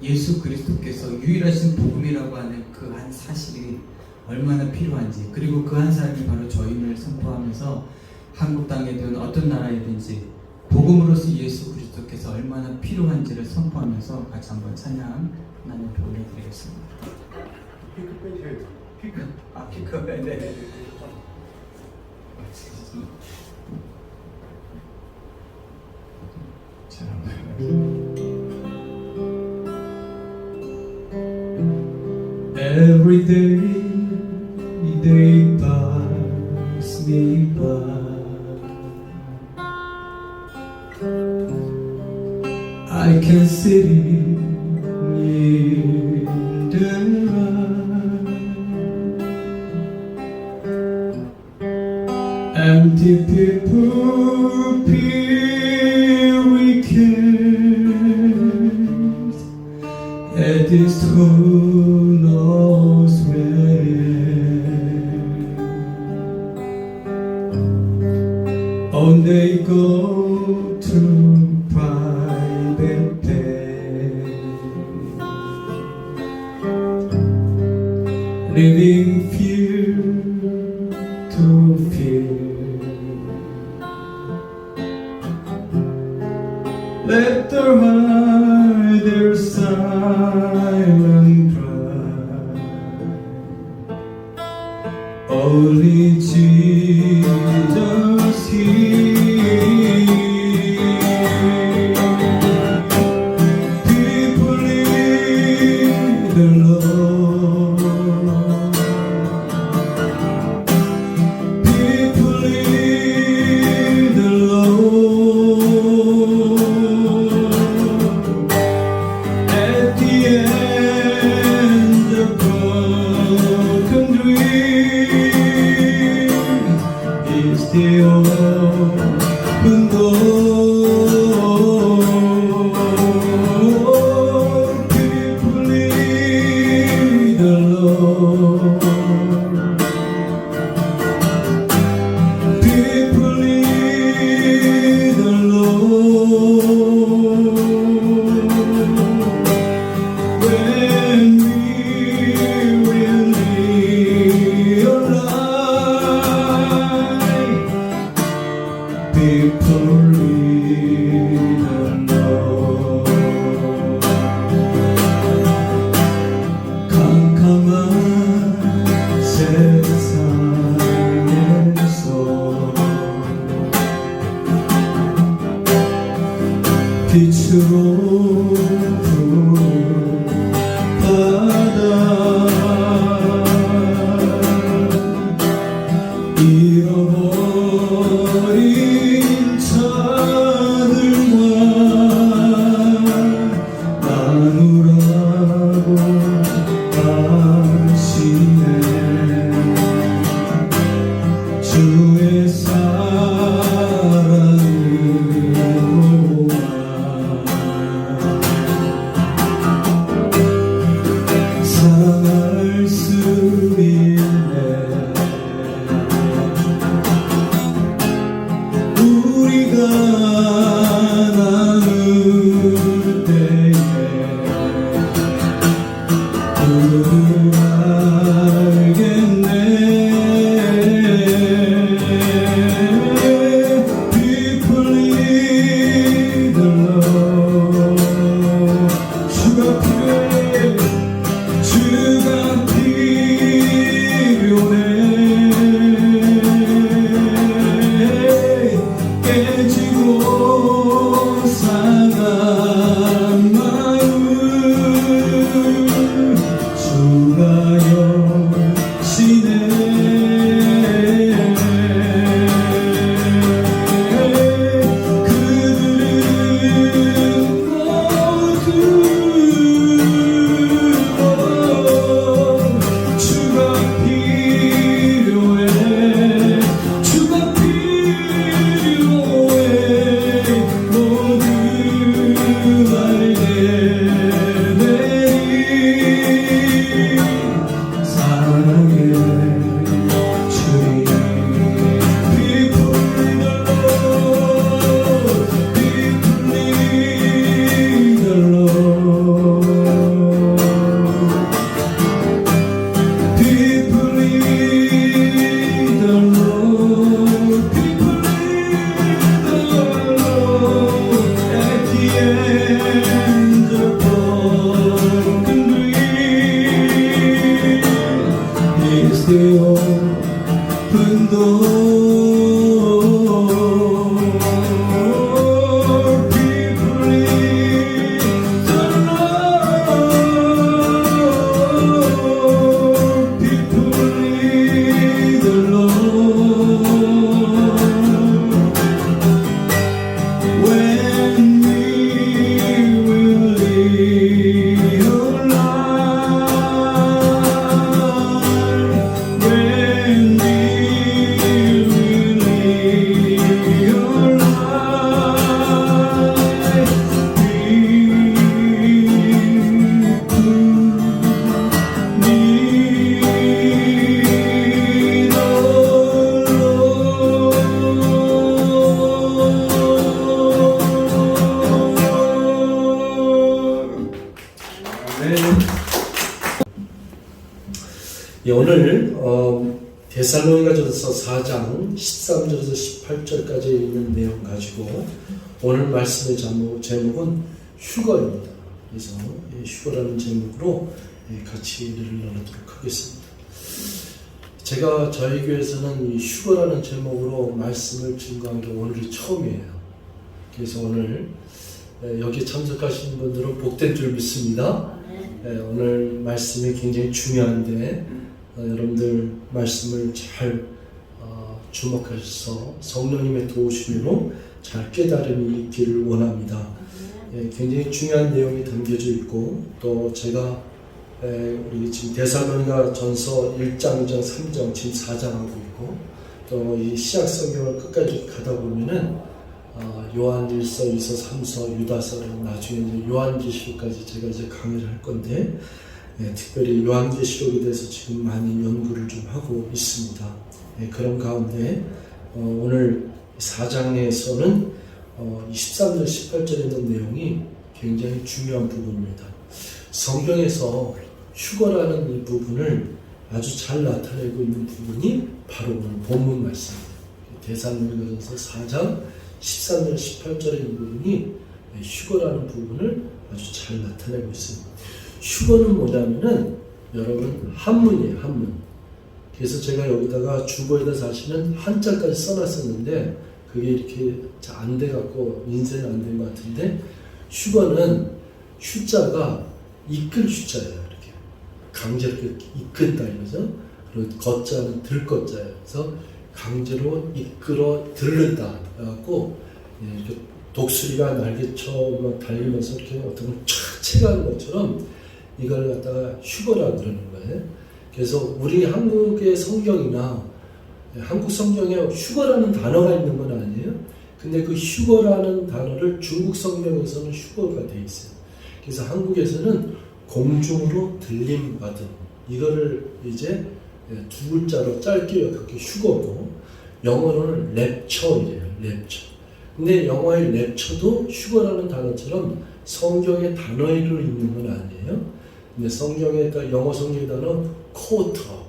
예수 그리스도께서 유일하신 복음이라고 하는 그 한 사실이 얼마나 필요한지, 그리고 그 한 사람이 바로 저임을 선포하면서 한국 땅이든 어떤 나라이든지 복음으로서 예수 그리스도께서 얼마나 필요한지를 선포하면서 같이 한번 찬양 하나님께 올려드리겠습니다. 피크 빼셔야 돼요. 피크. 피크. 네. Every day pass me by. I can sit in the light. Empty people feel we can't at this who knows where. Oh, they go to private day, living fear to fear. Let them hide their silent cry. Only Jesus hears. People need the Lord. People need the Lord. At the end of broken dreams is the open door. People need the Lord. People need the Lord. When we will realize, people need the Lord. 캄캄한 세상에서 빛으로 바다 잃어버린 자들과 나누라고 하시네. 주의 사랑으로만 사랑할 수 있네. 우리가 나눌 때에 그를 알겠네. People need the Lord. 주가 필요해. 주가 필요해. 깨지고 예, 오늘 데살로니가전서 4장 13절에서 18절까지 있는 내용 가지고 오늘 말씀의 제목은 휴거입니다. 그래서 휴거라는 제목으로 같이 일을 나누도록 하겠습니다. 제가 저희 교회에서는 이 휴거라는 제목으로 말씀을 증거한 게 오늘이 처음이에요. 그래서 오늘 여기 참석하신 분들은 복된 줄 믿습니다. 오늘 말씀이 굉장히 중요한데 여러분들 말씀을 잘 주목하셔서 성령님의 도우심으로 잘 깨달음이 있기를 원합니다. 굉장히 중요한 내용이 담겨져 있고 또 제가 우리 지금 데살로니가 전서 1장, 2장, 3장, 지금 4장 하고 있고 또 이 시약 성경을 끝까지 가다 보면은 요한일서, 2서, 3서, 유다서를 나중에 이제 요한계시록까지 제가 이제 강의를 할 건데 특별히 요한계시록에 대해서 지금 많이 연구를 좀 하고 있습니다. 그런 가운데 오늘 4장에서는 23절, 18절에 있는 내용이 굉장히 중요한 부분입니다. 성경에서 휴거라는 이 부분을 아주 잘 나타내고 있는 부분이 바로 오늘 본문 말씀입니다. 데살로니가전서 4장 13절, 18절의 이 부분이 휴거라는 부분을 아주 잘 나타내고 있습니다. 휴거는 뭐냐면은 여러분 한문이에요. 한문. 그래서 제가 여기다가 주보에다 사실은 한자까지 써놨었는데 그게 이렇게 안 돼갖고 인쇄는 안 된 것 같은데 휴거는 휴자가 이끌 휴자예요. 이렇게 강제로 이끈다 이거죠. 그리고 거자는 들거자예요. 그래서 강제로 이끌어 들른다. 그래갖고 이렇게 독수리가 날개처럼 달리면서 이렇게 어떻게 보면 촥 채가는 것처럼 이걸 갖다가 휴거라 그러는 거예요. 그래서 우리 한국의 성경이나 한국 성경에 휴거라는 단어가 있는 건 아니에요. 근데 그 휴거라는 단어를 중국 성경에서는 휴거가 돼 있어요. 그래서 한국에서는 공중으로 들림 받음 이거를 이제 두 글자로 짧게 그렇게 휴거고 영어로는 랩처이래요. 랩처. 근데 영어의 랩처도 휴거라는 단어처럼 성경의 단어로 있는 건 아니에요. 근데 성경의 영어 성경의 단어 쿼터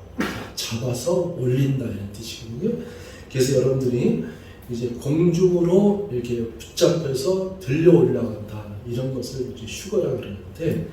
잡아서 올린다 이런 뜻이거든요. 그래서 여러분들이 이제 공중으로 이렇게 붙잡혀서 들려 올라간다 이런 것을 이제 휴거라 그러는데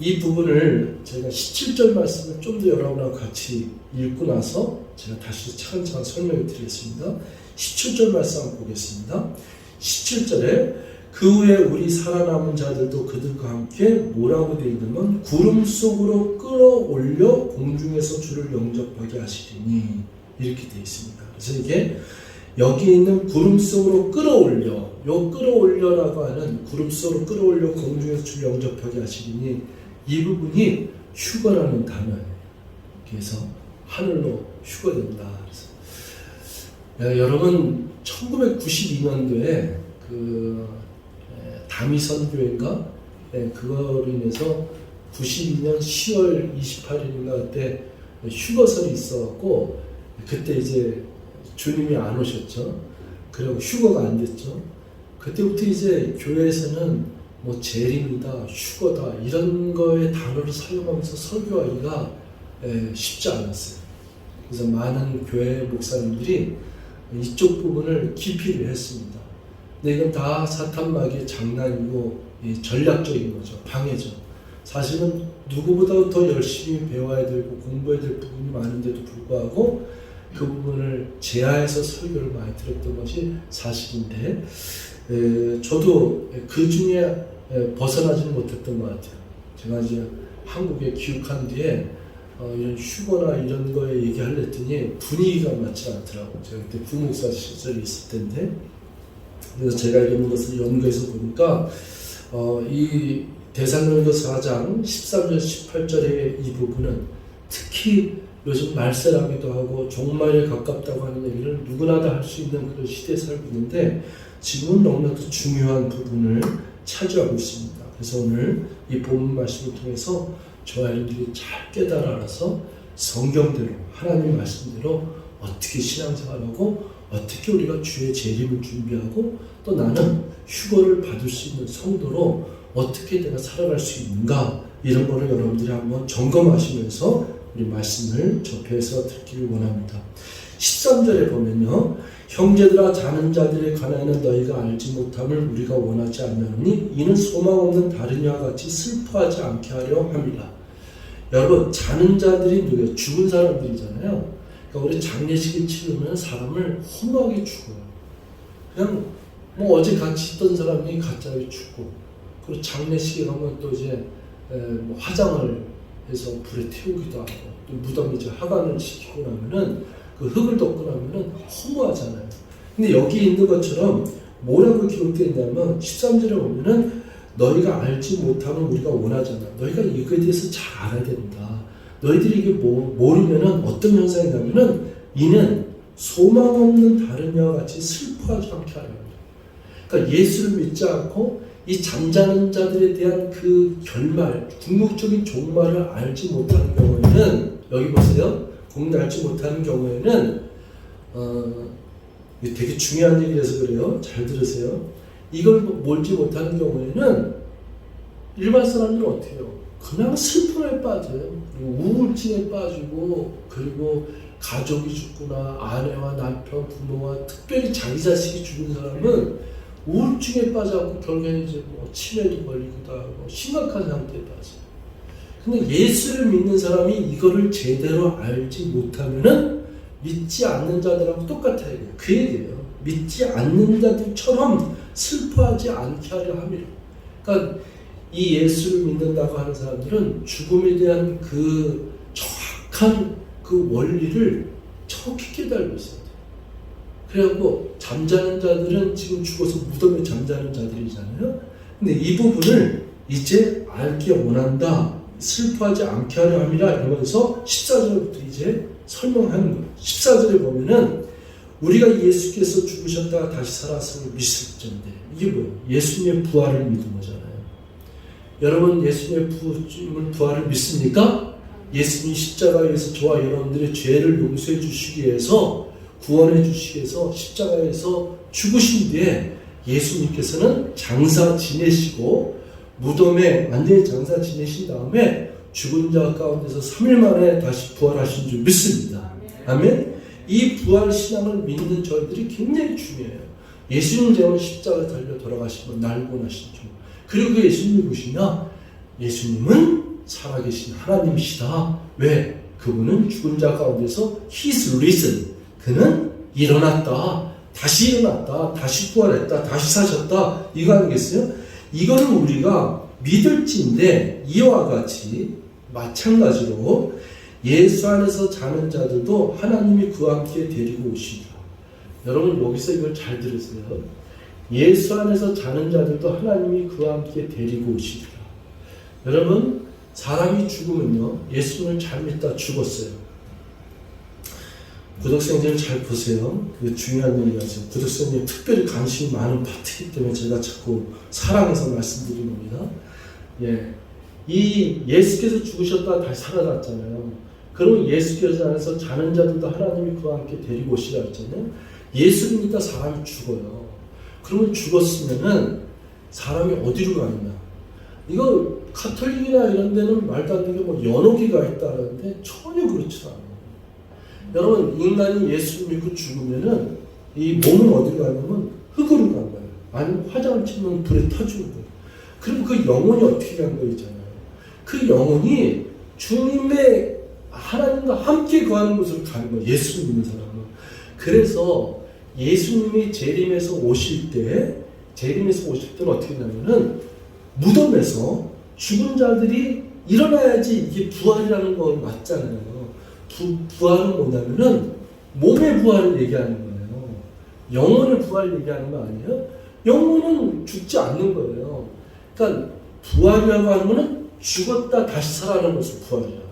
이 부분을 제가 17절 말씀을 좀 더 여러분하고 같이 읽고 나서 제가 다시 차근차근 설명을 드리겠습니다. 17절 말씀 한번 보겠습니다. 17절에 그 후에 우리 살아남은 자들도 그들과 함께 뭐라고 되어 있냐면 구름 속으로 끌어올려 공중에서 주를 영접하게 하시리니 이렇게 되어 있습니다. 그래서 이게 여기 있는 구름 속으로 끌어올려 요 끌어올려라고 하는 구름 속으로 끌어올려 공중에서 주를 영접하게 하시리니 이 부분이 휴거라는 단어예요. 그래서 하늘로 휴거된다. 그래서 여러분 1992년도에 그 다미선교회인가 그거로 인해서 92년 10월 28일인가 그때 휴거설이 있어갖고 그때 이제 주님이 안 오셨죠. 그리고 휴거가 안 됐죠. 그때부터 이제 교회에서는 뭐 재림이다, 휴거다 이런 거의 단어를 사용하면서 설교하기가 쉽지 않았어요. 그래서 많은 교회 목사님들이 이쪽 부분을 기피를 했습니다. 근데 이건 다 사탄마귀의 장난이고 전략적인 거죠. 방해죠. 사실은 누구보다 더 열심히 배워야 되고 공부해야 될 부분이 많은데도 불구하고 그 부분을 제하해서 설교를 많이 들었던 것이 사실인데 저도 그 중에 벗어나지는 못했던 것 같아요. 제가 이제 한국에 귀국한 뒤에 이런 휴거나 이런 거에 얘기하려 했더니 분위기가 맞지 않더라고요. 제가 그때 부목사 시절에 있을 텐데, 그래서 제가 이런 것을 연구해서 보니까 이 데살로니가 4장 13절 18절의 이 부분은 특히 요즘 말세라기도 하고 종말에 가깝다고 하는 얘기를 누구나 다 할 수 있는 그런 시대에 살고 있는데 지금은 너무나도 중요한 부분을 차지하고 있습니다. 그래서 오늘 이 본문 말씀을 통해서 저와 여러분들이 잘 깨달아 알아서 성경대로 하나님 말씀대로 어떻게 신앙생활하고 어떻게 우리가 주의 재림을 준비하고 또 나는 휴거를 받을 수 있는 성도로 어떻게 내가 살아갈 수 있는가, 이런 거를 여러분들이 한번 점검하시면서 우리 말씀을 접해서 듣기를 원합니다. 13절에 보면요, 형제들아 자는 자들에 관하여는 너희가 알지 못함을 우리가 원하지 않느니 이는 소망 없는 다른 이와 같이 슬퍼하지 않게 하려 함이라. 여러분, 자는 자들이 누구예요? 죽은 사람들이잖아요. 그러니까 우리 장례식을 치르면 사람을 허무하게 죽어요. 그냥 뭐 어제 같이 있던 사람이 갑자기 죽고, 그리고 장례식에 가면 또 이제 뭐 화장을 해서 불에 태우기도 하고, 또 무덤 이제 하관을 시키고 나면은 그 흙을 덮고 나면은 허무하잖아요. 근데 여기 있는 것처럼 뭐라고 기록되어 있냐면 13절에 보면은 너희가 알지 못하면 우리가 원하잖아. 너희가 이거에 대해서 잘 알아야 된다. 너희들이 이게 모르면은 어떤 현상이냐면은 이는 소망 없는 다른 이와 같이 슬퍼하지 않게 하려 합니다. 그러니까 예수를 믿지 않고 이 잠자는 자들에 대한 그 결말, 궁극적인 종말을 알지 못하는 경우에는, 여기 보세요. 공을 알지 못하는 경우에는 되게 중요한 얘기라서 그래요. 잘 들으세요. 이걸 몰지 못하는 경우에는 일반 사람들은 어떻게 해요? 그냥 슬픔에 빠져요. 그리고 우울증에 빠지고, 그리고 가족이 죽거나 아내와 남편, 부모와 특별히 자기 자식이 죽은 사람은 우울증에 빠져갖고 결국에는 이제 뭐 치매도 걸리기도 하고 심각한 상태에 빠져요. 근데 예수를 믿는 사람이 이거를 제대로 알지 못하면은 믿지 않는 자들하고 똑같아요. 그 얘기예요. 믿지 않는 자들처럼 슬퍼하지 않게 하려 함이라. 그러니까 이 예수를 믿는다고 하는 사람들은 죽음에 대한 그 정확한 그 원리를 정확히 깨달고 있어요. 그래갖고 잠자는 자들은 지금 죽어서 무덤에 잠자는 자들이잖아요. 근데 이 부분을 이제 알기 원한다. 슬퍼하지 않게 하려 함이라 이러면서 14절부터 이제 설명하는 거예요. 14절에 보면은 우리가 예수께서 죽으셨다가 다시 살았음을 믿을 텐데, 이게 뭐예요? 예수님의 부활을 믿은 거잖아요. 여러분, 예수님의 부활을 믿습니까? 예수님이 십자가에서 저와 여러분들의 죄를 용서해 주시기 위해서, 구원해 주시기 위해서 십자가에서 죽으신 뒤에 예수님께서는 장사 지내시고 무덤에 완전히 장사 지내신 다음에 죽은 자 가운데서 3일 만에 다시 부활하신 줄 믿습니다. 아멘. 이 부활 신앙을 믿는 저희들이 굉장히 중요해요. 예수님 때문에 십자가에 달려 돌아가시고 날 구원하신 줄. 그리고 그 예수님이 누구시냐? 예수님은 살아계신 하나님이시다. 왜? 그분은 죽은 자 가운데서 He's risen. 그는 일어났다. 다시 일어났다. 다시 부활했다. 다시 사셨다. 이거 아니겠어요? 이거는 우리가 믿을지인데, 이와 같이 마찬가지로 예수 안에서 자는 자들도 하나님이 그와 함께 데리고 오시리라. 여러분, 여기서 이걸 잘 들으세요. 예수 안에서 자는 자들도 하나님이 그와 함께 데리고 오시리라. 여러분, 사람이 죽으면요, 예수님을 잘 믿다 죽었어요. 구독생님 잘 보세요. 그 중요한 얘기가죠. 구독생님 특별히 관심이 많은 파트이기 때문에 제가 자꾸 사랑해서 말씀드리는 겁니다. 예, 이 예수께서 죽으셨다 다시 살아났잖아요. 그럼 예수께서 안에서 자는 자들도 하나님이 그와 함께 데리고 오시라 했잖아요. 예수를 믿다 사람이 죽어요. 그러면 죽었으면은 사람이 어디로 가느냐? 이거 가톨릭이나 이런 데는 말도 안 되게 뭐 연옥이가 있다는데 전혀 그렇지 않아요. 여러분, 인간이 예수를 믿고 죽으면은 이 몸은 어디로 가냐면 흙으로 간 거예요. 아니면 화장을 치면 불에 터지는 거예요. 그럼 그 영혼이 어떻게 간 거 있잖아요. 그 영혼이 주님의 하나님과 함께 거하는 곳으로 가는 거예요. 예수 믿는 사람은. 그래서 예수님이 재림에서 오실 때는 어떻게 되냐면은 무덤에서 죽은 자들이 일어나야지 이게 부활이라는 건 맞잖아요. 부활은 뭐냐면은 몸의 부활을 얘기하는 거예요. 영혼의 부활을 얘기하는 거 아니에요? 영혼은 죽지 않는 거예요. 그러니까 부활이라고 하는 거는 죽었다 다시 살아나는 것을 부활이라고 해요.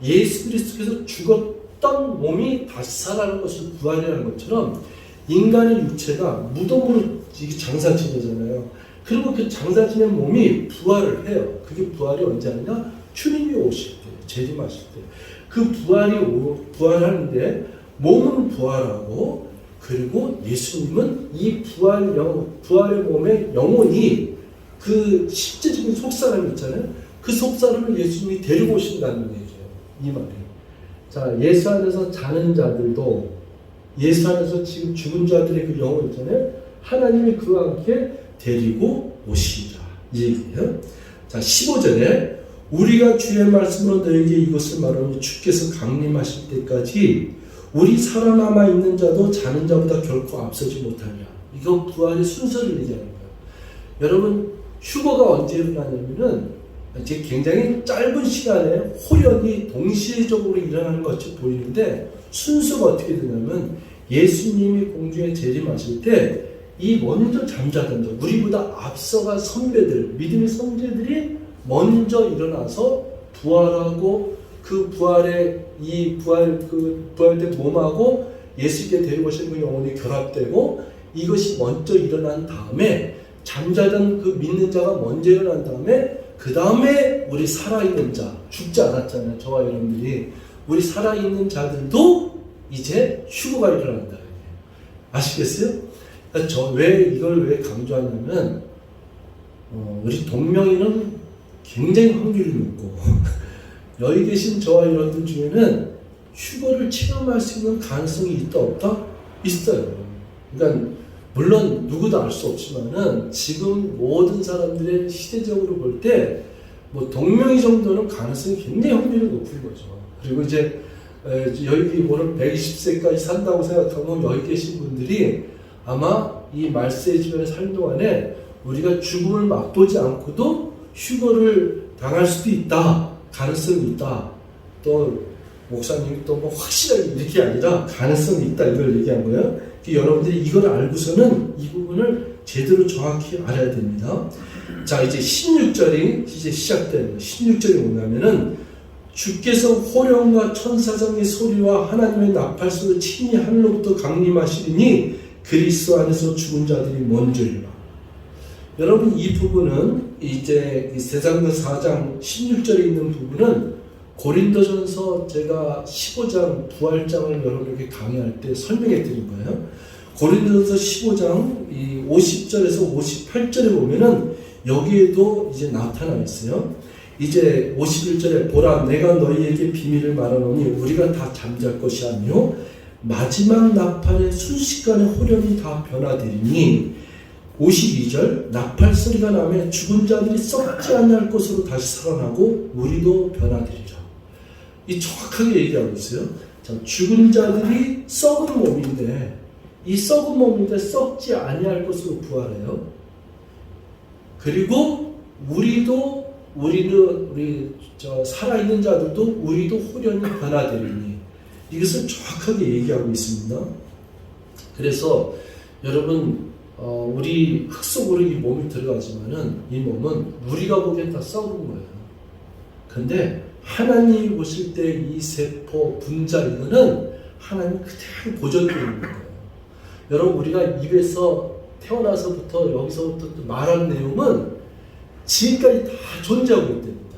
예수 그리스도께서 죽었던 몸이 다시 살아나는 것을 부활이라는 것처럼 인간의 육체가 무덤으로 장사 지내잖아요. 그리고 그 장사 지낸 몸이 부활을 해요. 그게 부활이 언제 하느냐? 주님이 오실 때, 재림하실 때. 그 부활하는데 몸은 부활하고 그리고 예수님은 이 부활의 몸의 영혼이 그 실제적인 속사람 있잖아요. 그 속사람을 예수님이 데리고 오신다는 얘기예요. 이 말이. 자, 예수 안에서 자는 자들도 예수 안에서 지금 죽은 자들의 그 영혼 있잖아요. 하나님이 그와 함께 데리고 오시리라. 이 얘기예요. 자, 15절에 우리가 주의 말씀으로 너에게 이것을 말하니 주께서 강림하실 때까지 우리 살아남아 있는 자도 자는 자보다 결코 앞서지 못하냐. 이거 부활의 순서를 얘기하는 거예요. 여러분 휴거가 언제 일어나냐면은 이제 굉장히 짧은 시간에 호련이 동시에적으로 일어나는 것처럼 보이는데 순서가 어떻게 되냐면 예수님이 공중에 재림하실 때 이 먼저 잠자던 자, 우리보다 앞서간 선배들, 믿음의 선배들이 먼저 일어나서 부활하고 그 부활의 부활된 몸하고 예수께 데리고 오신 그 영혼이 결합되고 이것이 먼저 일어난 다음에 잠자던 그 믿는 자가 먼저 일어난 다음에 그 다음에 우리 살아있는 자, 죽지 않았잖아요. 저와 여러분들이. 우리 살아있는 자들도 이제 휴거가 일어난다. 아시겠어요? 이걸 왜 강조하냐면, 우리 동명이는 굉장히 확률이 높고, 여기 계신 저와 여러분들 중에는 휴거를 체험할 수 있는 가능성이 있다, 없다? 있어요. 그러니까, 물론 누구도 알 수 없지만은 지금 모든 사람들의 시대적으로 볼 때 뭐 동명이 정도는 가능성이 굉장히 확률이 높은 거죠. 그리고 이제 여기 오늘 120세까지 산다고 생각하면 여기 계신 분들이 아마 이 말세의 주변에 사는 동안에 우리가 죽음을 맛보지 않고도 휴거를 당할 수도 있다. 가능성이 있다. 또 목사님이 또 뭐 확실하게 이렇게 아니라 가능성이 있다. 이걸 얘기한 거예요. 여러분들이 이걸 알고서는 이 부분을 제대로 정확히 알아야 됩니다. 자, 이제 16절이 이제 시작됩니다. 16절이 뭐냐면은 주께서 호령과 천사장의 소리와 하나님의 나팔소로 친히 하늘로부터 강림하시리니 그리스도 안에서 죽은 자들이 먼저리라. 여러분 이 부분은 이제 대사전서 4장 16절에 있는 부분은 고린도전서 제가 15장 부활장을 여러분에게 강의할 때 설명해 드린 거예요. 고린도전서 15장 50절에서 58절에 보면은 여기에도 이제 나타나 있어요. 이제 51절에 보라 내가 너희에게 비밀을 말하노니 우리가 다 잠잘 것이 아니요 마지막 나팔의 순식간에 호련이 다 변화되리니 52절 나팔 소리가 나면 죽은 자들이 썩지 않을 것으로 다시 살아나고 우리도 변화되리라. 이 정확하게 얘기하고 있어요. 자, 죽은 자들이 썩은 몸인데 이 썩은 몸인데 썩지 아니할 것으로 부활해요. 그리고 우리 살아있는 자들도 우리도 호련히 변화되리니 이것을 정확하게 얘기하고 있습니다. 그래서 여러분 우리 흙 속으로 이 몸이 들어가지만은 이 몸은 우리가 보기엔 다 썩은 거예요. 근데 하나님이 보실 때 이 세포 분자 이거는 하나님 그대로 보존되어 있는 거예요. 여러분 우리가 입에서 태어나서부터 여기서부터 말한 내용은 지금까지 다 존재하고 있답니다.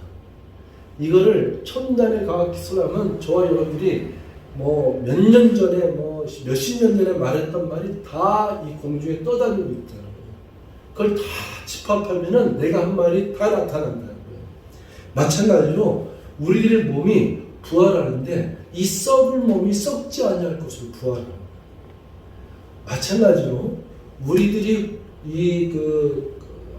이거를 첨단의 과학 기술하면 저와 여러분들이 뭐 몇 년 전에 뭐 몇십 년 전에 말했던 말이 다 이 공중에 떠다니고 있다는 거예요. 그걸 다 집합하면은 내가 한 말이 다 나타난다는 거예요. 마찬가지로 우리들의 몸이 부활하는데 이 썩을 몸이 썩지 아니할 것으로 부활합니다. 마찬가지로 우리들이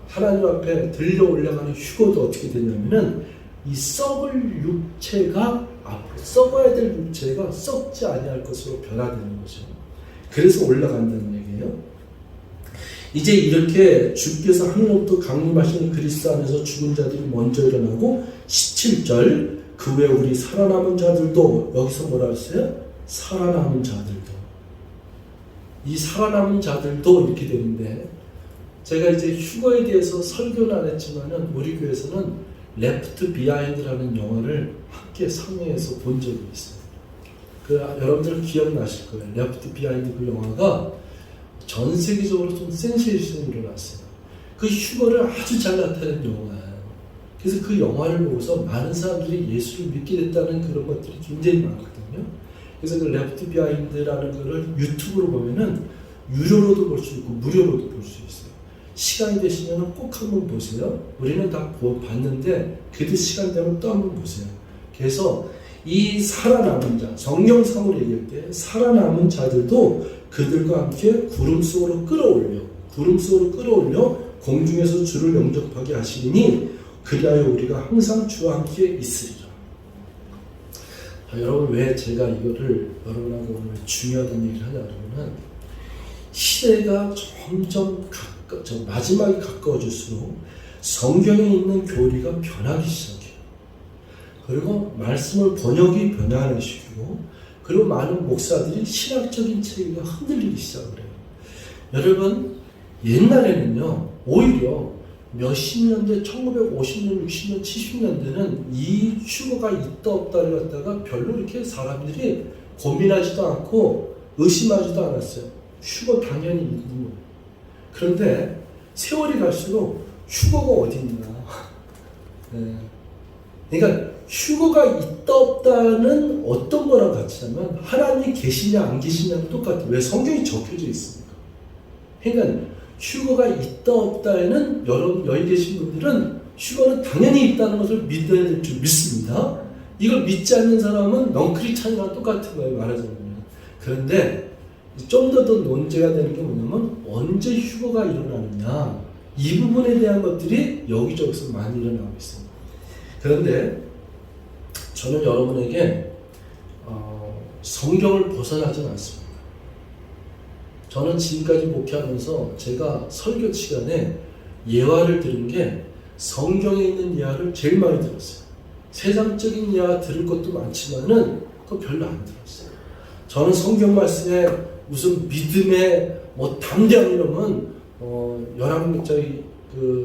하나님 앞에 들려 올라가는 휴거도 어떻게 되냐면은 이 썩을 육체가 앞으로 썩어야 될 육체가 썩지 아니할 것으로 변화되는 거죠. 그래서 올라간다는 얘기예요. 이제 이렇게 주께서 하늘로부터 강림하시는 그리스도 안에서 죽은 자들이 먼저 일어나고 17절 그 후에 우리 살아남은 자들도 여기서 뭐라 했어요? 살아남은 자들도 이 살아남은 자들도 이렇게 되는데 제가 이제 휴거에 대해서 설교는 안 했지만은 우리 교회에서는 레프트 비하인드라는 영화를 함께 상영해서 본 적이 있어요. 여러분들 기억나실 거예요. 레프트 비하인드 그 영화가 전 세계적으로 좀 센세이션이 일어났어요. 그 휴거를 아주 잘 나타낸 영화예요. 그래서 그 영화를 보고서 많은 사람들이 예수를 믿게 됐다는 그런 것들이 굉장히 많거든요. 그래서 그 레프트 비하인드라는 거를 유튜브로 보면은 유료로도 볼 수 있고 무료로도 볼 수 있어요. 시간이 되시면 꼭 한번 보세요. 우리는 다 봤는데 그래도 시간 되면 또 한번 보세요. 그래서 이 살아남은 자, 성경상으로 얘기할 때 살아남은 자들도 그들과 함께 구름 속으로 끌어올려 공중에서 주를 영접하게 하시니 그리하여 우리가 항상 주와 함께 있으리라. 여러분 왜 제가 이거를 여러분하고 오늘 중요하다는 얘기를 하냐 그러면 시대가 점점 마지막에 가까워질수록 성경에 있는 교리가 변하기 시작해요. 그리고 말씀을 번역이 변화시키고 그리고 많은 목사들이 신학적인 체계가 흔들리기 시작을 해요. 여러분 옛날에는요 오히려 몇십 년대 1950년, 60년, 70년대는 이 휴거가 있다 없다를 갖다가 별로 이렇게 사람들이 고민하지도 않고 의심하지도 않았어요. 휴거 당연히 있는 거예요. 그런데 세월이 갈수록 휴거가 어디 있나. 네. 그러니까 휴거가 있다 없다는 어떤 거랑 같이 하면 하나님이 계시냐 안 계시냐는 똑같아요. 왜? 성경이 적혀져 있으니까. 그러니까 휴거가 있다 없다에는 여기 계신 분들은 휴거는 당연히 있다는 것을 믿어야 될 줄 믿습니다. 이걸 믿지 않는 사람은 넌크리스찬이랑 똑같은 거예요. 말하자면. 그런데 좀 더 논제가 되는 게 뭐냐면 언제 휴거가 일어나느냐 이 부분에 대한 것들이 여기저기서 많이 일어나고 있습니다. 그런데 저는 여러분에게 성경을 벗어나진 않습니다. 저는 지금까지 목회하면서 제가 설교 시간에 예화를 들은 게 성경에 있는 예화를 제일 많이 들었어요. 세상적인 예화 들을 것도 많지만은 그거 별로 안 들었어요. 저는 성경 말씀에 무슨 믿음의 담대함 이러면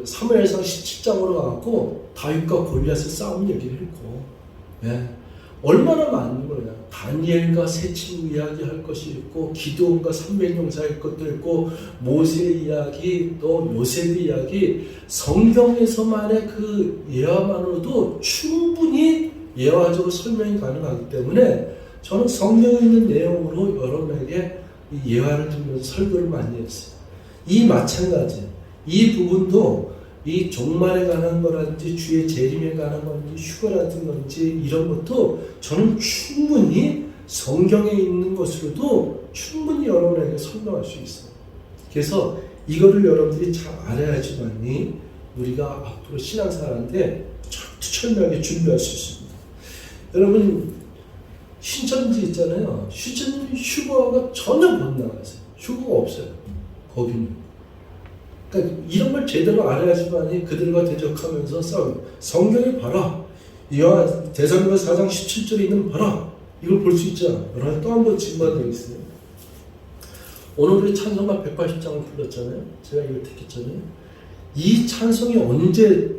사무엘상 17장으로 가갖고 다윗과 골리앗의 싸움 얘기를 했고, 예. 얼마나 많은 거냐. 다니엘과 세 친구 이야기 할 것이 있고, 기드온과 300용사의 것도 있고, 모세 이야기, 또 요셉 이야기, 성경에서만의 그 예화만으로도 충분히 예화적으로 설명이 가능하기 때문에 저는 성경에 있는 내용으로 여러분에게 이 예화를 들으면서 설교를 많이 했어요. 이 마찬가지, 이 부분도 이 종말에 관한 거라든지 주의 재림에 관한 건지 휴거라든지 이런 것도 저는 충분히 성경에 있는 것으로도 충분히 여러분에게 설명할 수 있어요. 그래서 이거를 여러분들이 잘 알아야지만이 우리가 앞으로 신앙생활한테 철저하게 준비할 수 있습니다. 여러분 신천지 있잖아요. 신천지 휴거가 전혀 못 나가세요. 휴거가 없어요. 거기는. 그러니까 이런 걸 제대로 알아야지만이 그들과 대적하면서 싸워요. 성경에 봐라. 이와 대사로니가 4장 17절에 있는 봐라. 이걸 볼 수 있잖아. 여러분 또 한 번 증거되어 있어요. 오늘 우리 찬송가 180장을 불렀잖아요. 제가 이걸 택했잖아요. 이 찬송이 언제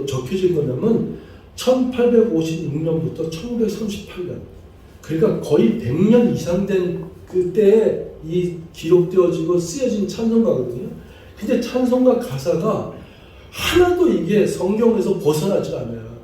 적혀진 거냐면 1856년부터 1938년. 그러니까 거의 100년 이상 된 그때에 이 기록되어지고 쓰여진 찬송가거든요. 근데 찬송가 가사가 하나도 이게 성경에서 벗어나지 않아요.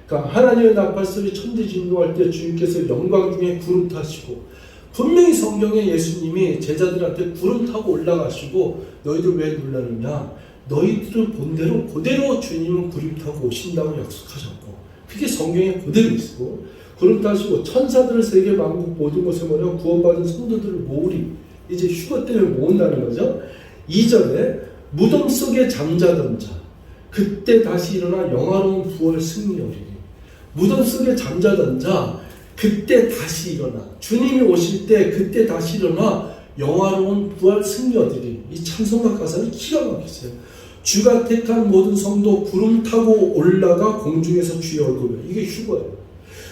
그러니까 하나님의 나팔소리 천지진동할 때 주님께서 영광 중에 구름 타시고, 분명히 성경에 예수님이 제자들한테 구름 타고 올라가시고 너희들 왜 놀라느냐, 너희들을 본 대로 그대로 주님은 구름 타고 오신다고 약속하셨고, 그게 성경에 그대로 있고, 구름 타시고 천사들을 세계 만국 모든 곳에 모여 구원받은 성도들을 모으리. 이제 휴거 때문에 모은다는 거죠. 2절에 무덤 속에 잠자던 자 그때 다시 일어나 영화로운 부활 승리하리니. 무덤 속에 잠자던 자, 그때 다시 일어나. 주님이 오실 때 그때 다시 일어나 영화로운 부활 승려들이 이 찬송가 가사를 기가 막혔어요. 주가 택한 모든 성도 구름 타고 올라가 공중에서 주의 얼굴을. 이게 휴거예요.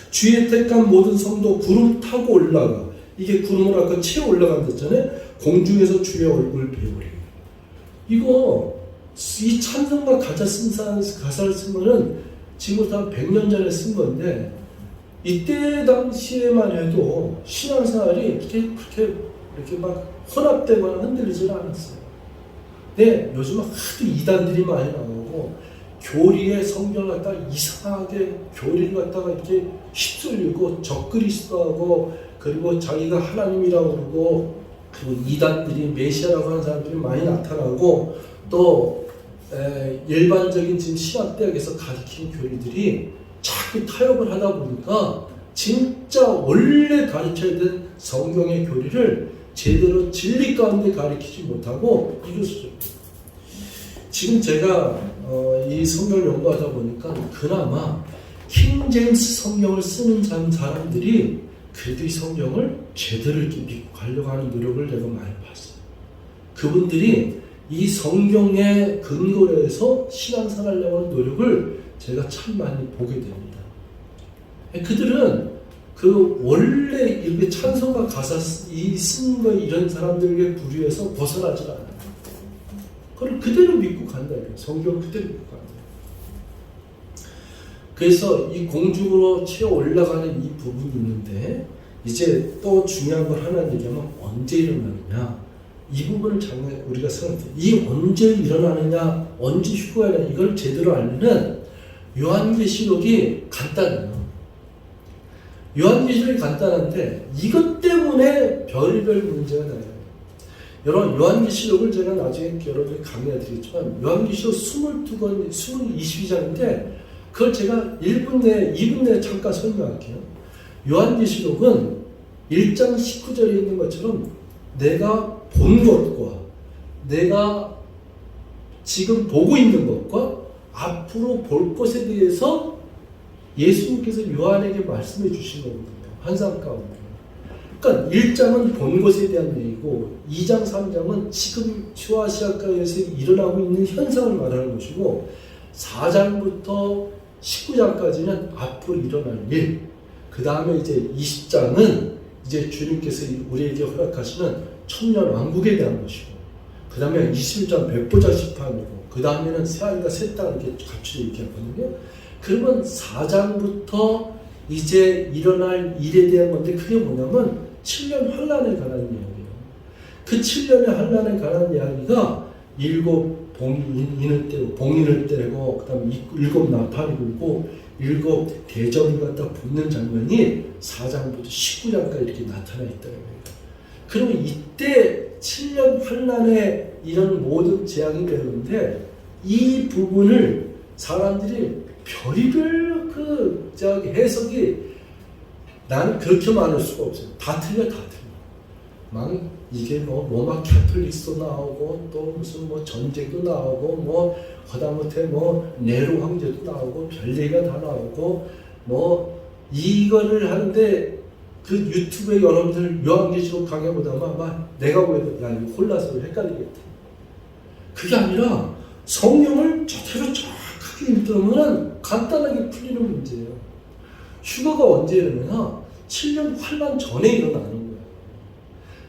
주의 택한 모든 성도 구름 타고 올라가. 이게 구름을 아까 채워 올라간댔잖아요. 공중에서 주의 얼굴 배우리. 이거 이 찬송가 가사를 쓴 거는 지금부터 한 100년 전에 쓴 건데 이때 당시에만 해도 신앙생활이 그렇게 막 혼합되거나 흔들리지는 않았어요. 근데 요즘은 하도 이단들이 많이 나오고 교리의 성경을 갖다가 이상하게 교리를 갖다가 이렇게 휩쓸리고 적그리스도하고 그리고 자기가 하나님이라고 그러고 그리고 이단들이 메시아라고 하는 사람들이 많이 나타나고 또 일반적인 지금 신학대학에서 가르치는 교리들이 자꾸 타협을 하다 보니까 진짜 원래 가르쳐야 될 성경의 교리를 제대로 진리 가운데 가르치지 못하고 이루어져. 지금 제가 이 성경을 연구하다 보니까 그나마 킹 제임스 성경을 쓰는 사람들이 그래도 이 성경을 제대로 이렇게 믿고 가려고 하는 노력을 내가 많이 봤어요. 그분들이 이 성경에 근거로 해서 신앙생활을 하는 노력을 제가 참 많이 보게 됩니다. 그들은 그 원래 이렇게 찬송가 가사 쓰는 거 이런 사람들의 부류에서 벗어나질 않아요. 그걸 그대로 믿고 간다. 성경 그대로 믿고 간다. 그래서 이 공중으로 치어 올라가는 이 부분이 있는데 이제 또 중요한 걸 하나 얘기하면 언제 일어나느냐. 이 부분을 장래 우리가 생각해. 이 언제 일어나느냐, 언제 휴거하느냐 이걸 제대로 알면은 요한계시록이 간단해요. 요한계시록이 간단한데 이것 때문에 별의별 문제가 나요. 여러분 요한계시록을 제가 나중에 여러분들 강의해드리겠지만 요한계시록 22권, 22장인데 그걸 제가 1분 내에 2분 내에 잠깐 설명할게요. 요한계시록은 1장 19절에 있는 것처럼 내가 본 것과 내가 지금 보고 있는 것과 앞으로 볼 것에 대해서 예수님께서 요한에게 말씀해 주신 거거든요. 환상 가운데. 그러니까 1장은 본 것에 대한 얘기고 2장, 3장은 지금 초아시아가에서 일어나고 있는 현상을 말하는 것이고 4장부터 19장까지는 앞으로 일어날 일. 그 다음에 이제 20장은 이제 주님께서 우리에게 허락하시는 천년 왕국에 대한 것이고 그 다음에 21장 백보자 심판이고 그 다음에는 새하늘과 새 땅을 이렇게 같이 얘기하거든요. 그러면 4장부터 이제 일어날 일에 대한 건데 그게 뭐냐면 7년 환란에 관한 이야기예요. 그 7년의 환란에 관한 이야기가 7 봉인을 떼고 봉인을 떼고 그 다음에 7 나팔이 불고 7 대접을 갖다 붙는 장면이 4장부터 19장까지 이렇게 나타나 있다는 거예요. 그러면 이때 7년 환란에 이런 모든 재앙이 되는데 이 부분을 사람들이 별의별 해석이 나는 그렇게 많을 수가 없어요. 다 틀려. 막 이게 뭐 로마 캐톨릭스도 나오고 또 무슨 뭐 전쟁도 나오고 뭐 하다못해 뭐 네로 황제도 나오고 별얘기가 다 나오고 뭐 이거를 하는데 그 유튜브에 여러분들 요한계시록 강의 보다가 아마 내가 보여도 야 이거 홀라서 헷갈리겠다. 그게 아니라 성령을 제대로 정확하게 읽으면 간단하게 풀리는 문제예요. 휴거가 언제 일어나냐? 7년 환란 전에 일어나는 거예요.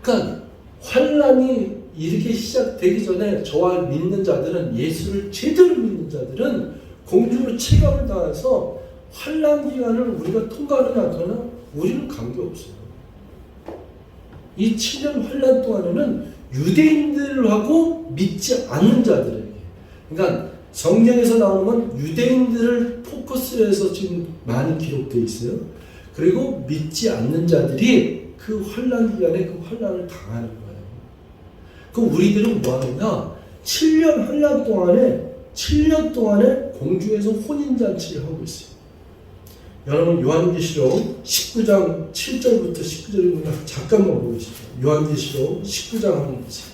그러니까 환란이 이렇게 시작되기 전에 저와 믿는 자들은 예수를 제대로 믿는 자들은 공중으로 체감을 당해서 환란 기간을 우리가 통과하느냐 않거나 우리는 관계없어요. 이 7년 환란 동안에는 유대인들하고 믿지 않는 자들에게 그러니까 성경에서 나오는 건 유대인들을 포커스로 해서 지금 많이 기록되어 있어요. 그리고 믿지 않는 자들이 그 환란 기간에 그 환란을 당하는 거예요. 그럼 우리들은 뭐 하느냐? 7년 환란 동안에 7년 동안에 공중에서 혼인잔치를 하고 있어요. 여러분 요한계시록 19장 7절부터 19절입니다. 잠깐만 보시죠. 요한계시록 19장 한번 보세요.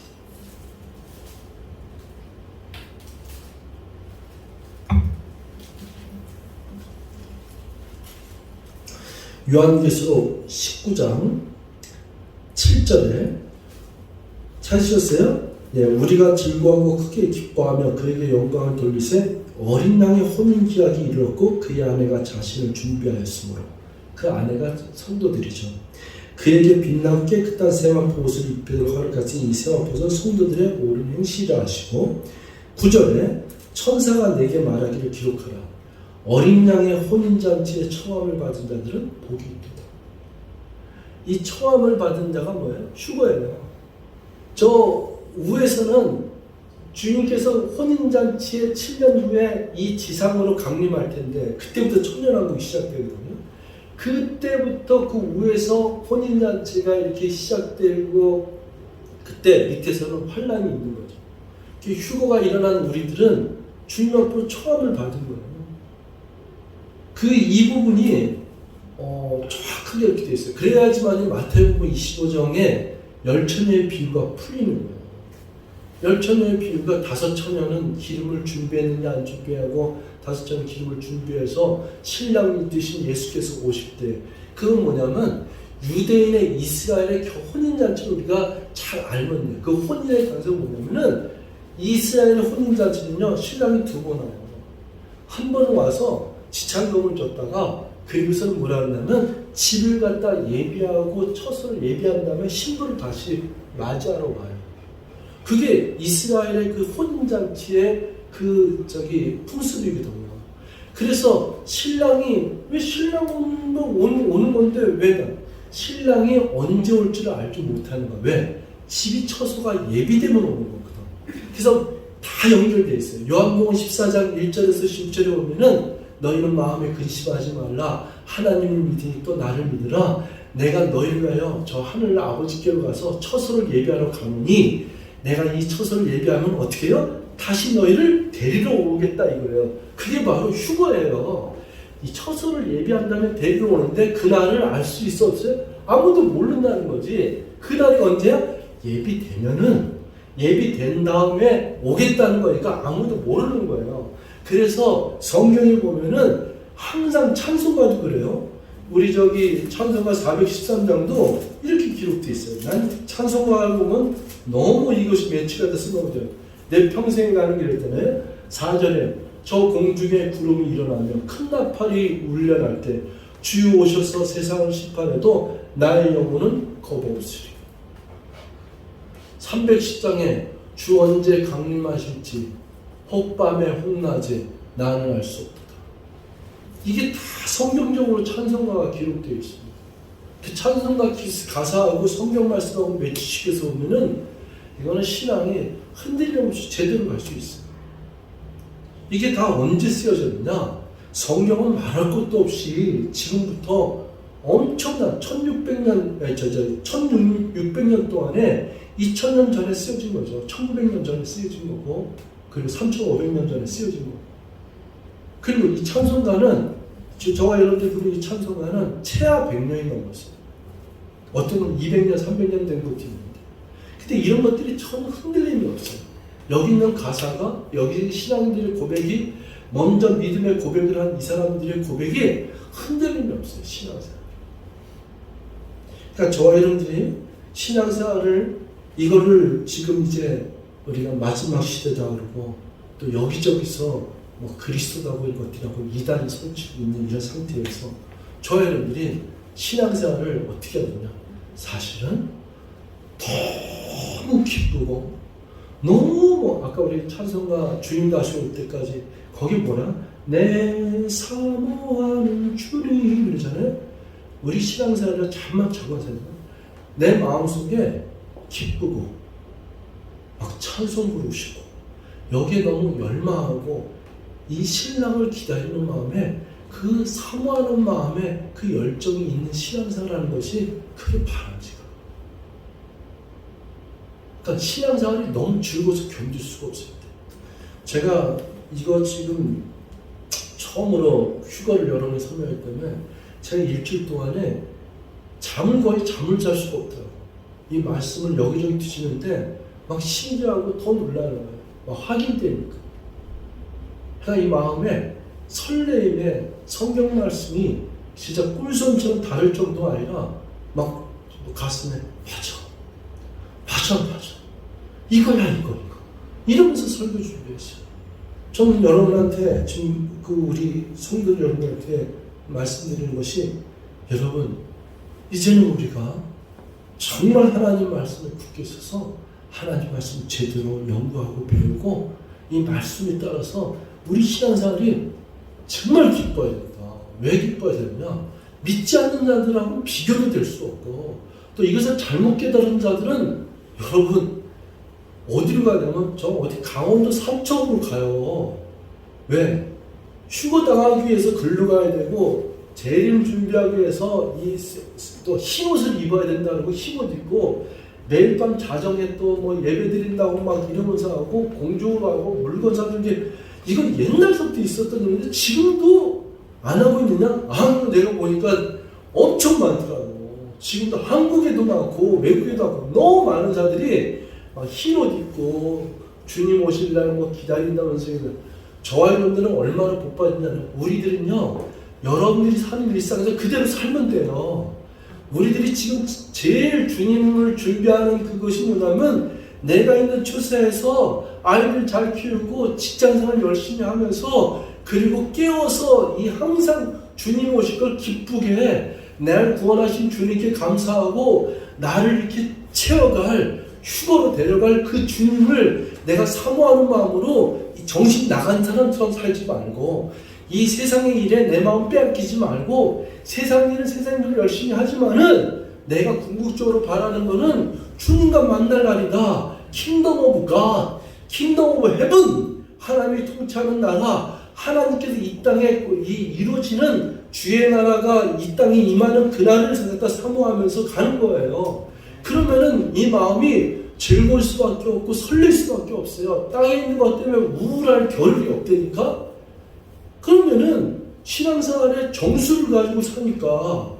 요한계시록 19장 7절에 찾으셨어요? 예, 우리가 즐거워하고 크게 기뻐하며 그에게 영광을 돌리세 어린 양의 혼인기약이 이르렀고 그의 아내가 자신을 준비하였으므로 그 아내가 성도들이죠. 그에게 빛나고 깨끗한 세마포 옷을 입히도록 허락하신 이 세마포는 성도들의 옳은 행실을 하시고 9절에 천사가 내게 말하기를 기록하라. 어린 양의 혼인잔치에 청함을 받은 자들은 복이 있도다. 이 청함을 받은 자가 뭐예요? 휴거예요. 저 우에서는 주님께서 혼인잔치의 7년 후에 이 지상으로 강림할 텐데 그때부터 천년왕국이 시작되거든요. 그때부터 그 우에서 혼인잔치가 이렇게 시작되고 그때 밑에서는 환란이 있는 거죠. 휴거가 일어난 우리들은 주님 앞으로 청함을 받은 거예요. 이 부분이 정확하게 이렇게 되어 있어요. 그래야지만 마태복음 25장에 열처녀의 비유가 풀리는 거예요. 열처녀의 비유가 5처녀는 기름을 준비했느냐 안 준비하고 5처녀는 기름을 준비해서 신랑이 되신 예수께서 오실 때 그건 뭐냐면 유대인의 이스라엘의 혼인잔치를 우리가 잘 알면 돼요. 그 혼인의 단서는 뭐냐면은 이스라엘의 혼인잔치는요 신랑이 2번 와요. 한 번은 와서 지창금을 줬다가 그리고서는 뭐라 그러냐면 집을 갖다 예비하고 처소를 예비한 다음에 신부를 다시 맞이하러 와요. 그게 이스라엘의 그 혼인잔치의 풍습이거든요. 그래서 신랑이 왜 신랑도 오는 건데 왜 신랑이 언제 올 줄 알지 못하는 거야. 왜? 집이 처소가 예비되면 오는 거거든. 그래서 다 연결되어 있어요. 요한복음 14장 1절에서 10절에 보면은 너희는 마음에 근심하지 말라. 하나님을 믿으니 또 나를 믿으라. 내가 너희를 위하여 저 하늘 아버지께로 가서 처소를 예비하러 가노니 내가 이 처소를 예비하면 어떻게 해요? 다시 너희를 데리러 오겠다 이거예요. 그게 바로 휴거예요. 이 처소를 예비한 다음에 데리러 오는데 그날을 알 수 있어 없어요? 아무도 모른다는 거지. 그날이 언제야? 예비된 다음에 오겠다는 거니까 아무도 모르는 거예요. 그래서 성경에 보면은 항상 찬송가도 그래요. 우리 찬송가 413장도 이렇게 기록되어 있어요. 난 찬송가를 보면 너무 이것이 매치가 돼서 너무 좋아요. 내 평생 가는 길 했잖아요. 4절에 저 공중에 구름이 일어나며 큰 나팔이 울려날 때 주여 오셔서 세상을 심판해도 나의 영혼은 겁없으리. 310장에 주 언제 강림하실지 혹밤에 혹낮에 나는 알 수 없다. 이게 다 성경적으로 찬송가가 기록되어 있습니다. 그 찬송가 가사하고 성경 말씀하고 매치시켜서 보면은 이거는 신앙이 흔들림 없이 제대로 갈 수 있어요. 이게 다 언제 쓰여졌느냐? 성경은 말할 것도 없이 지금부터 엄청난 1600년 동안에 2000년 전에 쓰여진 거죠. 1900년 전에 쓰여진 거고 그리고 3500년 전에 쓰여진 거고 그리고 이 찬송가는 저와 여러분들 부르는 이 찬송가는 최하 100년이 넘었어요. 어떤 건 200년, 300년 된 것도 있는데 근데 이런 것들이 전혀 흔들림이 없어요. 여기 있는 가사가 여기 신앙인들의 고백이 먼저 믿음의 고백을 한 이 사람들의 고백이 흔들림이 없어요. 신앙생활. 그러니까 저와 여러분들이 신앙생활을 이거를 지금 이제 우리가 마지막 시대다 그러고 또 여기저기서 뭐 그리스도라고 이것들하고 이단이 설치고 있는 이런 상태에서 저와 여러분들이 신앙생활을 어떻게 하느냐? 사실은 너무 기쁘고 너무 아까 우리 찬송가 주님 다시 올 때까지 거기 뭐냐? 내 사모하는 주님 그러잖아요. 우리 신앙생활을 잘만 적어서 내 마음속에 기쁘고 막 찬송 부르시고 여기에 너무 열망하고 이 신랑을 기다리는 마음에 그 사모하는 마음에 그 열정이 있는 신앙생활하는 것이 그게 바람직하고 그러니까 신앙생활이 너무 즐거워서 견딜 수가 없을 때 제가 이거 지금 처음으로 휴가를 여러 번 설명했기 때문에 제가 일주일 동안에 잠을 잘 수가 없더라고요. 이 말씀을 여기저기 드시는데 막 신기하고 더 놀라는 거예요. 막 확인되니까. 그러니까 이 마음에 설레임에 성경 말씀이 진짜 꿀손처럼 다를 정도가 아니라 막 가슴에 맞아 이거야 이거 이러면서 설교 준비했어요. 저는 여러분한테 지금 우리 성도 여러분한테 말씀드리는 것이, 여러분 이제는 우리가 정말 하나님 말씀에 굳게 서서 하나님 말씀 제대로 연구하고 배우고 이 말씀에 따라서 우리 신앙생활이 정말 기뻐야 된다. 왜 기뻐야 되느냐? 믿지 않는 자들하고 비교도 될 수 없고, 또 이것을 잘못 깨달은 자들은 여러분 어디로 가냐면 저 어디 강원도 삼척으로 가요. 왜? 휴거 당하기 위해서 글로 가야 되고, 재림 준비하기 위해서 또 흰옷을 입어야 된다고 흰옷 입고, 매일 밤 자정에 또 뭐 예배 드린다고 막 이러면서 하고 공중으로 하고 물건 사는 게, 이건 옛날부터 있었던 일인데 지금도 안 하고 있느냐? 내가 보니까 엄청 많더라고. 지금도 한국에도 많고 외국에도 많고 너무 많은 자들이 흰옷 입고 주님 오실 날 뭐 기다린다면서. 저와 여러분들은 얼마나 복 받느냐면, 우리들은요 여러분들이 사는 일상에서 그대로 살면 돼요. 우리들이 지금 제일 주님을 준비하는 그것이 뭐냐면, 내가 있는 처세에서 아이들 잘 키우고 직장생활 열심히 하면서, 그리고 깨워서 이 항상 주님 오실 걸 기쁘게, 나를 구원하신 주님께 감사하고 나를 이렇게 채워갈, 휴거로 데려갈 그 주님을 내가 사모하는 마음으로 정신 나간 사람처럼 살지 말고, 이 세상의 일에 내 마음 빼앗기지 말고, 세상 일은 세상 일을 열심히 하지만은 내가 궁극적으로 바라는 거는 주님과 만날 날이다. 킹덤 오브 갓, 킹덤 오브 헤븐, 하나님이 통치하는 나라, 하나님께서 이 땅에 이루어지는 주의 나라가 이 땅에 임하는 그날을 생각다 사모하면서 가는 거예요. 그러면은 이 마음이 즐거울 수밖에 없고 설렐 수밖에 없어요. 땅에 있는 것 때문에 우울할 겨를이 없다니까. 그러면은 신앙생활의 정수를 가지고 사니까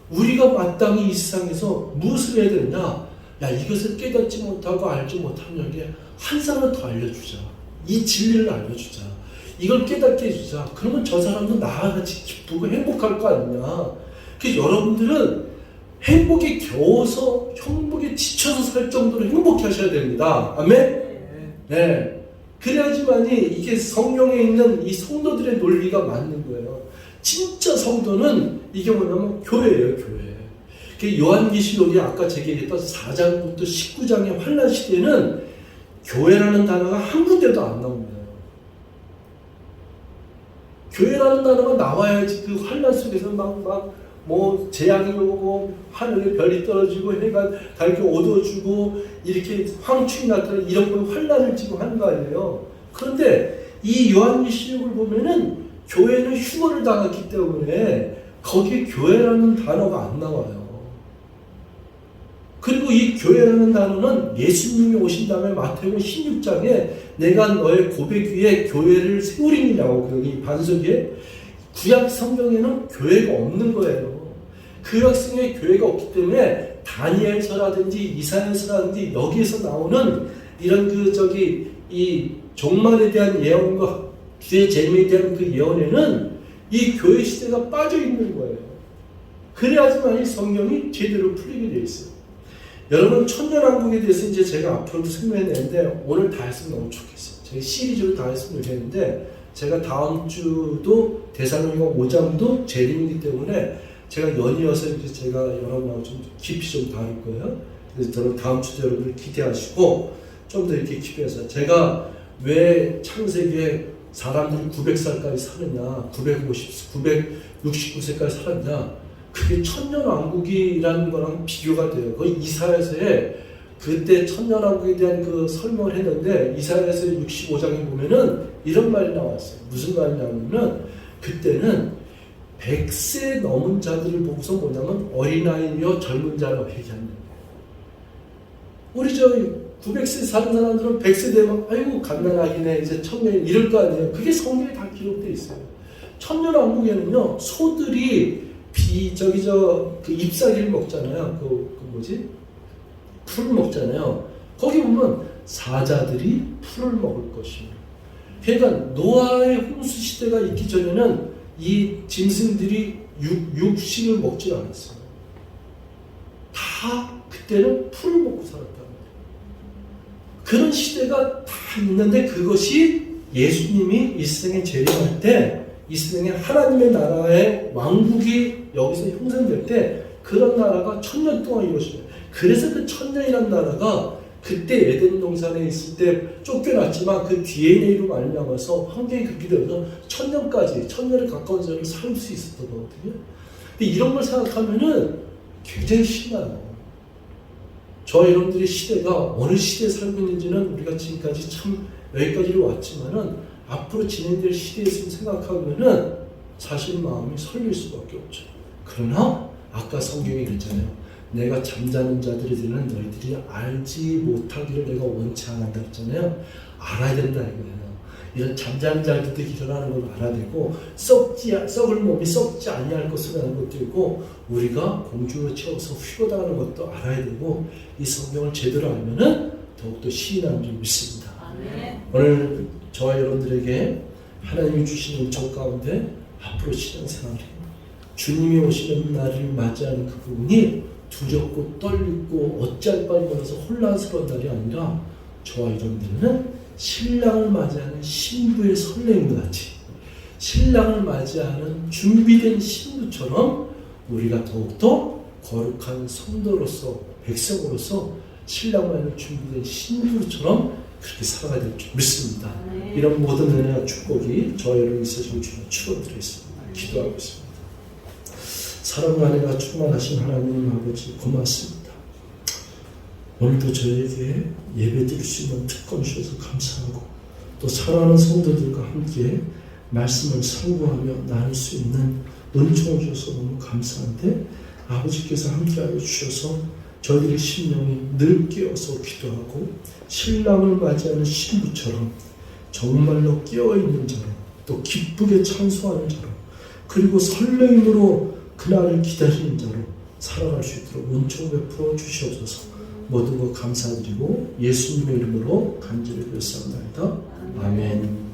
우리가 마땅히 이 세상에서 무엇을 해야 되느냐? 이것을 깨닫지 못하고 알지 못하는 여기에 한 사람을 더 알려주자. 이 진리를 알려주자. 이걸 깨닫게 해주자. 그러면 저 사람도 나와 같이 기쁘고 행복할 거 아니냐. 그래서 여러분들은 행복에 겨워서, 행복에 지쳐서 살 정도로 행복해 하셔야 됩니다. 아멘? 네. 그래야지만이 이게 성경에 있는 이 성도들의 논리가 맞는 거예요. 진짜 성도는 이게 뭐냐면 교회예요, 교회. 요한계시록이 아까 제가 얘기했던 4장부터 19장의 환란 시대는 교회라는 단어가 한 군데도 안 나옵니다. 교회라는 단어가 나와야지 그 환란 속에서 뭐 재앙이 오고 하늘에 별이 떨어지고 해가 달게 어두워지고 이렇게 황충이 나타나는 이런 걸 환란을 지금 하는 거 아니에요. 그런데 이 요한계시록을 보면은 교회는 휴거를 당했기 때문에 거기에 교회라는 단어가 안 나와요. 그리고 이 교회라는 단어는 예수님이 오신 다음에 마태복음 16장에 내가 너의 고백 위에 교회를 세우리니라고, 여기 반석에 구약 성경에는 교회가 없는 거예요. 구약 성경에 교회가 없기 때문에 다니엘서라든지 이사야서라든지 여기에서 나오는 이런 이 종말에 대한 예언과 주의 재림에 대한 그 예언에는 이 교회 시대가 빠져 있는 거예요. 그래야지만 이 성경이 제대로 풀리게 되어 있어요. 여러분, 천년왕국에 대해서 이제 제가 앞으로도 설명했는데 오늘 다 했으면 너무 좋겠어요. 제가 시리즈로 다 했으면 좋겠는데, 제가 다음 주도 데살로니가 5장도 재림이기 때문에 제가 연이어서 이제 제가 여러분하고 좀 깊이 좀 다룰 거예요. 그래서 저는 다음 주도 여러분들 기대하시고 좀 더 이렇게 깊이해서, 제가 왜 창세기에 사람들이 900살까지 사느냐, 969세까지 살았냐, 그게 천년왕국이라는 거랑 비교가 돼요. 그 이사야서에 그때 천년왕국에 대한 그 설명을 했는데, 이사야서 65장에 보면은 이런 말이 나왔어요. 무슨 말이냐면은, 그때는 100세 넘은 자들을 보고서 뭐냐면 어린아이며 젊은 자라고 얘기한다. 우리 900세 사는 사람들은 100세 되면 아이고 갓난아기네, 이제 청년 이럴 거 아니에요. 그게 성경에 다 기록되어 있어요. 천년왕국에는요, 소들이 그 잎사귀를 먹잖아요. 풀을 먹잖아요. 거기 보면 사자들이 풀을 먹을 것입니다. 그러니까 노아의 홍수 시대가 있기 전에는 이 짐승들이 육식을 먹지 않았어요. 다 그때는 풀을 먹고 살았단 말이에요. 그런 시대가 다 있는데 그것이 예수님이 이 세상에 재림할 때 이 세상에 하나님의 나라의 왕국이 여기서 형성될 때 그런 나라가 1000년 동안 이루어져요. 그래서 그 1000년이라는 나라가 그때 에덴 동산에 있을 때 쫓겨났지만 그 DNA로 말미암아서 환경이 그렇게 되어서 1000년까지 1000년에 가까운 세월을 살 수 있었던 거거든요. 근데 이런 걸 생각하면은 굉장히 신나요. 저 여러분들의 시대가 어느 시대에 살고 있는지는 우리가 지금까지 참 여기까지로 왔지만은 앞으로 진행될 시대에 있으면 생각하면은 사실 마음이 설릴 수밖에 없죠. 그러나 아까 성경이 그랬잖아요. 내가 잠자는 자들에 대한 너희들이 알지 못하기를 내가 원치 않는다 했잖아요. 알아야 된다 이거예요. 이런 잠자는 자들도 일어나는 걸 알아야 되고 썩을 몸이 썩지 아니할 것을 아는 것도 있고 우리가 공중으로 채워서 휘어당하는 것도 알아야 되고 이 성경을 제대로 알면은 더욱더 시인하는 줄 믿습니다. 오늘 저와 여러분들에게 하나님이 주신 은총 가운데 앞으로 신앙생활이 주님이 오시는 날을 맞이하는 그 부분이 두렵고 떨리고 어찌할 바를 몰라서 혼란스러운 날이 아니라 저와 여러분들은 신랑을 맞이하는 신부의 설렘과 같이 신랑을 맞이하는 준비된 신부처럼 우리가 더욱더 거룩한 성도로서 백성으로서 신랑을 맞이하는 준비된 신부처럼 그렇게 살아가야 될 줄 믿습니다. 이런 모든 은혜와 축복이 저와 여러분 있으시길 주님 축원드리겠습니다. 기도하고 있습니다. 사랑과 은혜가 충만하신 하나님 아버지 고맙습니다. 오늘도 저에게 예배드릴 수 있는 특권 주셔서 감사하고 또 사랑하는 성도들과 함께 말씀을 상고하며 나눌 수 있는 은총을 주셔서 너무 감사한데 아버지께서 함께하여 주셔서 저희들의 심령이 늘 깨어서 기도하고 신랑을 맞이하는 신부처럼 정말로 깨어있는 자로 또 기쁘게 찬송하는 자로 그리고 설레임으로 그날을 기다리는 자로 살아갈 수 있도록 은총 베풀어 주시옵소서. 모든 것 감사드리고 예수님의 이름으로 간절히 기도합나이다. 아멘.